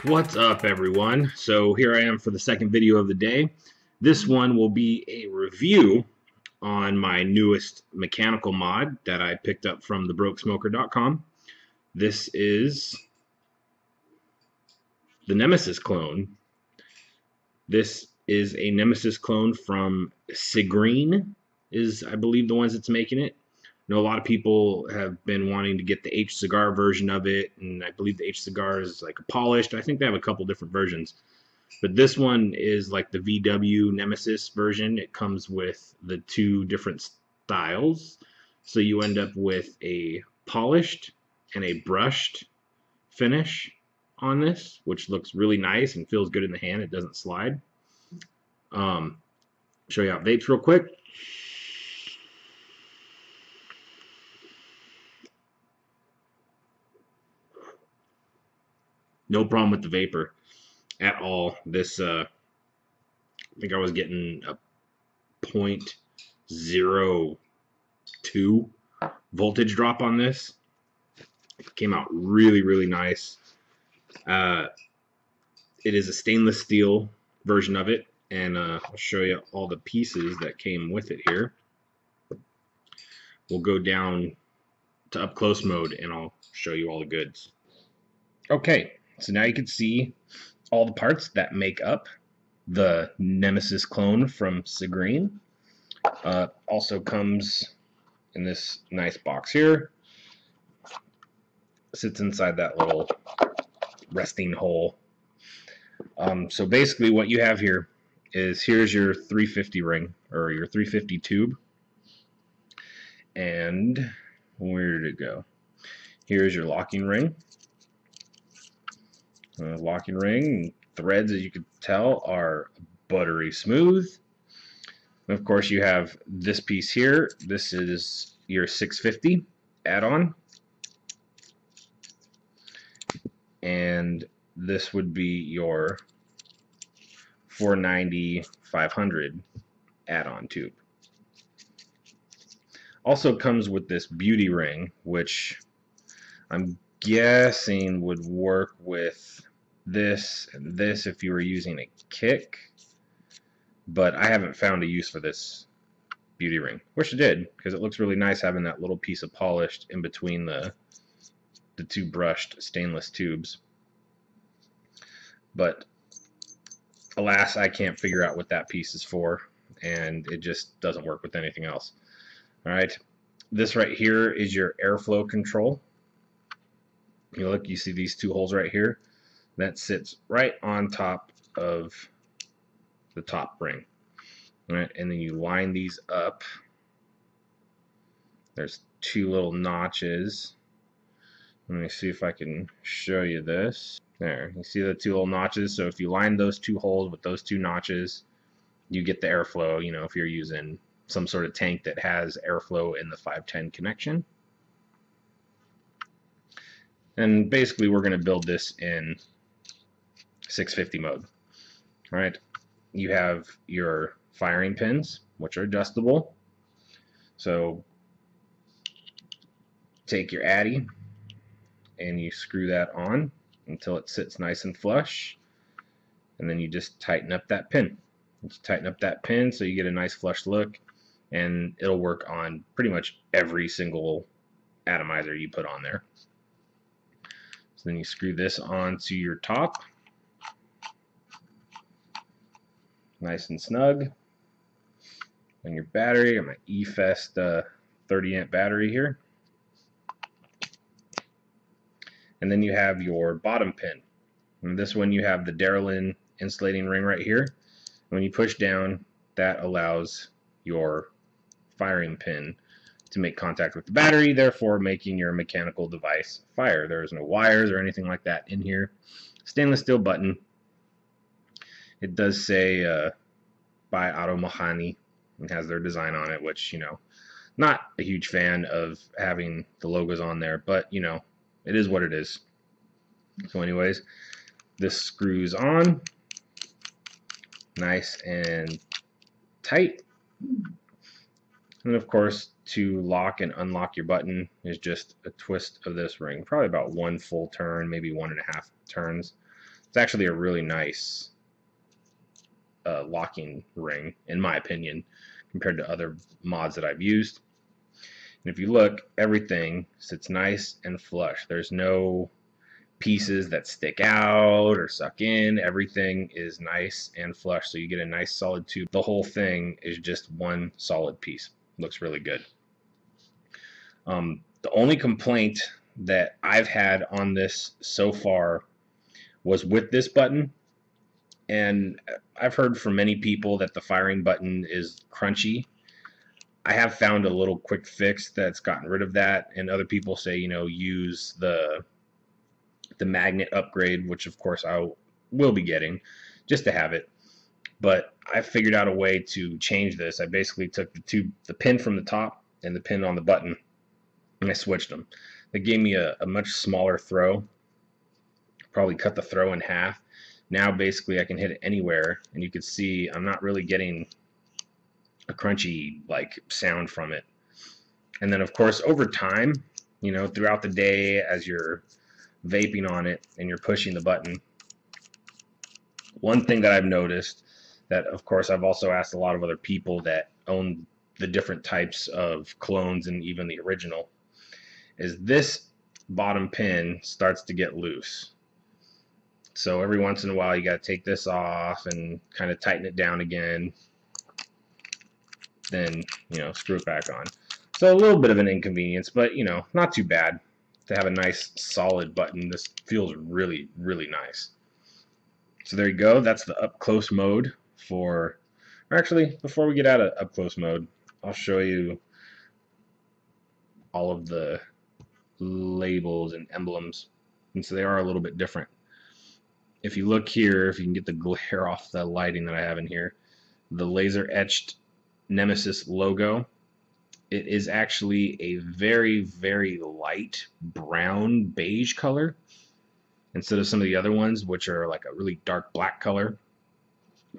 What's up, everyone? So here I am for the second video of the day. This one will be a review on my newest mechanical mod that I picked up from thebrokesmoker.com. This is the Nemesis Clone. This is a Nemesis Clone from Cigreen, is I believe the ones that's making it. I know a lot of people have been wanting to get the e-cig version of it, and I believe the e-cig is like a polished. I think they have a couple different versions, but this one is like the VW Nemesis version. It comes with the two different styles, so you end up with a polished and a brushed finish on this, which looks really nice and feels good in the hand. It doesn't slide. Show you how it vapes real quick. No problem with the vapor at all. This, I think I was getting a 0.02 voltage drop on this. It came out really, really nice. It is a stainless steel version of it, and I'll show you all the pieces that came with it here. We'll go down to up close mode, and I'll show you all the goods. Okay. So now you can see all the parts that make up the Nemesis Clone from Cigreen. Also comes in this nice box here. Sits inside that little resting hole. So basically what you have here is, here's your 350 ring, or your 350 tube. And where did it go? Here's your locking ring. Locking ring threads, as you can tell, are buttery smooth. And of course, you have this piece here. This is your 650 add-on, and this would be your 490-500 add-on tube. Also comes with this beauty ring, which I'm guessing would work with this and this if you were using a kick, but I haven't found a use for this beauty ring. Wish it did, because it looks really nice having that little piece of polished in between the two brushed stainless tubes. But alas, I can't figure out what that piece is for, and it just doesn't work with anything else. Alright, this right here is your airflow control. You look, you see these two holes right here? That sits right on top of the top ring. All right, and then you line these up. There's two little notches. Let me see if I can show you this. There, you see the two little notches? So if you line those two holes with those two notches, you get the airflow, you know, if you're using some sort of tank that has airflow in the 510 connection. And basically we're going to build this in 650 mode. All right, you have your firing pins, which are adjustable. So take your addy and you screw that on until it sits nice and flush, and then you just tighten up that pin. Just tighten up that pin so you get a nice flush look, and it'll work on pretty much every single atomizer you put on there. So then you screw this onto your top, nice and snug. And your battery, I got my E-Fest 30 amp battery here. And then you have your bottom pin. And this one you have the Darylin insulating ring right here. When you push down, that allows your firing pin to make contact with the battery, therefore making your mechanical device fire. There's no wires or anything like that in here. Stainless steel button. It does say by Auto Mahani, and has their design on it, which, you know, not a huge fan of having the logos on there, but, you know, it is what it is. So anyways, this screws on nice and tight. And of course, to lock and unlock your button is just a twist of this ring, probably about one full turn, maybe 1.5 turns. It's It's actually a really nice locking ring, in my opinion, compared to other mods that I've used. And if you look, everything sits nice and flush. There's no pieces that stick out or suck in. Everything is nice and flush, so you get a nice solid tube. The whole thing is just one solid piece. Looks really good. The only complaint that I've had on this so far was with this button, and I've heard from many people that the firing button is crunchy. I have found a little quick fix that's gotten rid of that, and other people say, you know, use the magnet upgrade, which of course I will be getting just to have it. But I figured out a way to change this. I basically took the pin from the top and the pin on the button, and I switched them. They gave me a much smaller throw. Probably cut the throw in half. Now basically I can hit it anywhere, and you can see I'm not really getting a crunchy like sound from it. And then of course over time, you know, throughout the day as you're vaping on it and you're pushing the button, one thing that I've noticed, that of course I've also asked a lot of other people that own the different types of clones and even the original, is this bottom pin starts to get loose. So every once in a while you got to take this off and kind of tighten it down again, then, you know, screw it back on. So a little bit of an inconvenience, but, you know, not too bad to have a nice solid button. This feels really, really nice. So there you go. That's the up close mode for, or actually, before we get out of up close mode, I'll show you all of the labels and emblems. And so they are a little bit different. If you look here, if you can get the glare off the lighting that I have in here, the laser etched Nemesis logo, it is actually a very, very light brown beige color instead of some of the other ones, which are like a really dark black color.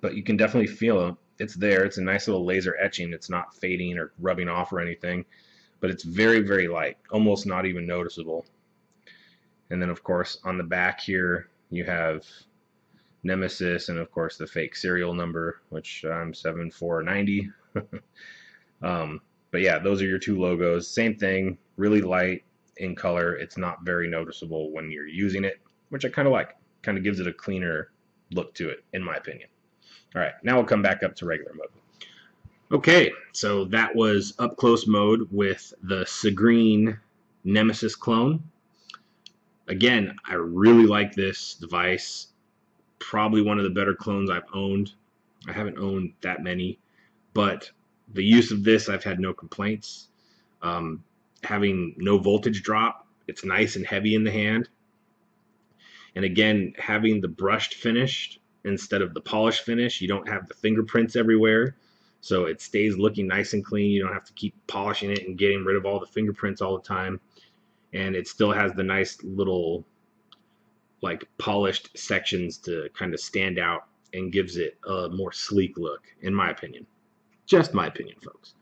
But you can definitely feel it's there. It's a nice little laser etching. It's not fading or rubbing off or anything, but it's very, very light, almost not even noticeable. And then of course on the back here you have Nemesis and of course the fake serial number, which I'm 7490. But yeah, those are your two logos. Same thing, really light in color. It's not very noticeable when you're using it, which I kind of like. Kind of gives it a cleaner look to it, in my opinion. All right, now we'll come back up to regular mode. Okay, so that was up close mode with the Cigreen Nemesis Clone. Again, I really like this device. Probably one of the better clones I've owned. I haven't owned that many, but the use of this, I've had no complaints. Having no voltage drop, it's nice and heavy in the hand. And again, having the brushed finish instead of the polished finish, you don't have the fingerprints everywhere. So it stays looking nice and clean. You don't have to keep polishing it and getting rid of all the fingerprints all the time. And it still has the nice little like polished sections to kind of stand out and gives it a more sleek look, in my opinion. Just my opinion, folks.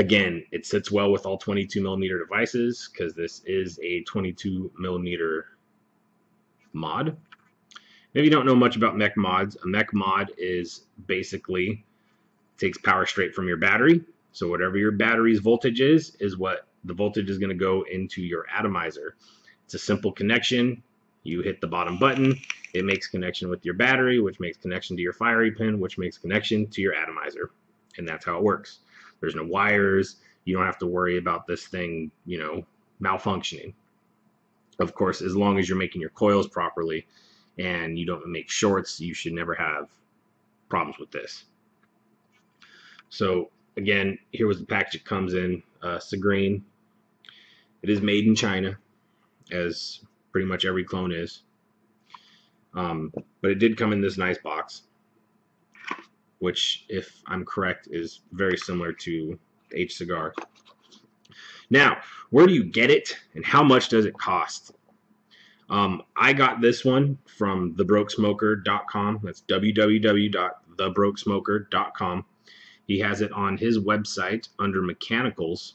Again, it sits well with all 22mm devices because this is a 22mm mod. If you don't know much about mech mods, a mech mod is basically takes power straight from your battery. So whatever your battery's voltage is what the voltage is going to go into your atomizer. It's a simple connection. You hit the bottom button, it makes connection with your battery, which makes connection to your firing pin, which makes connection to your atomizer. And that's how it works. There's no wires. You don't have to worry about this thing, you know, malfunctioning. Of course, as long as you're making your coils properly and you don't make shorts, you should never have problems with this. So again, here was the package it comes in. Cigreen. It is made in China, as pretty much every clone is. But it did come in this nice box, which, if I'm correct, is very similar to the H-Cigar. Now, where do you get it and how much does it cost? I got this one from thebrokesmoker.com. That's www.thebrokesmoker.com. He has it on his website under mechanicals.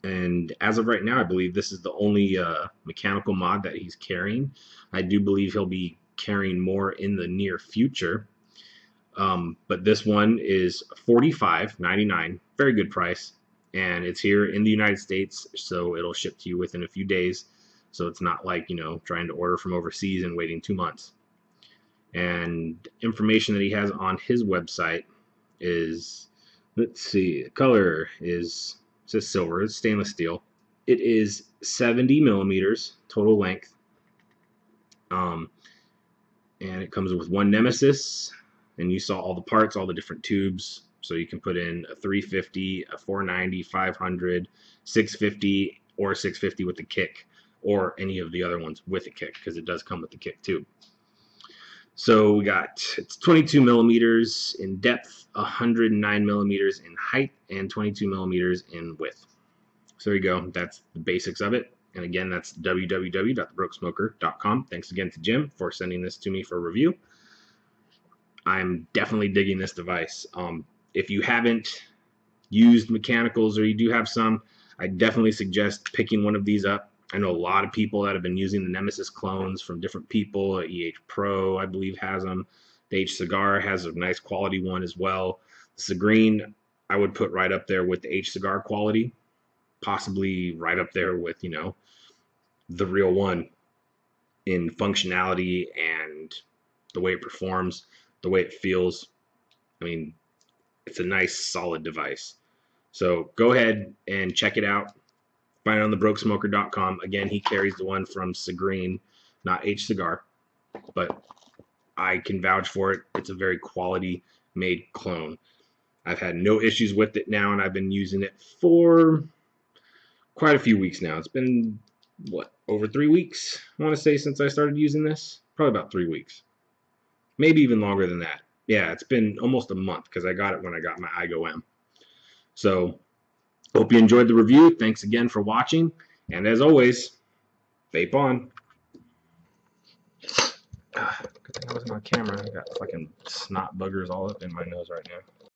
And as of right now, I believe this is the only mechanical mod that he's carrying. I do believe he'll be carrying more in the near future. But this one is $45.99, very good price, and it's here in the United States, so it'll ship to you within a few days. So it's not like, you know, trying to order from overseas and waiting 2 months. And information that he has on his website is, let's see, the color is, it says silver, it's stainless steel. It is 70 millimeters total length. And it comes with one Nemesis, and you saw all the parts, all the different tubes. So you can put in a 350, a 490, 500, 650, or 650 with the kick, or any of the other ones with a kick, because it does come with the kick too. So we got, it's 22 millimeters in depth, 109 millimeters in height, and 22 millimeters in width. So there you go. That's the basics of it. And again, that's www.thebrokesmoker.com. Thanks again to Jim for sending this to me for review. I'm definitely digging this device. If you haven't used mechanicals, or you do have some, I definitely suggest picking one of these up. I know a lot of people that have been using the Nemesis clones from different people. EH Pro, I believe, has them. The e-cig has a nice quality one as well. The Cigreen, I would put right up there with the e-cig quality, possibly right up there with, you know, the real one in functionality and the way it performs, the way it feels. I mean, it's a nice, solid device. So go ahead and check it out. Find it on thebrokesmoker.com. Again, he carries the one from Cigreen, not e-cig, but I can vouch for it. It's a very quality made clone. I've had no issues with it now, and I've been using it for quite a few weeks now. It's been, what, over 3 weeks, I want to say, since I started using this. Probably about 3 weeks. Maybe even longer than that. Yeah, it's been almost a month, because I got it when I got my IGO-M. So, hope you enjoyed the review. Thanks again for watching. And as always, vape on. Good thing I wasn't on camera. I got fucking snot boogers all up in my nose right now.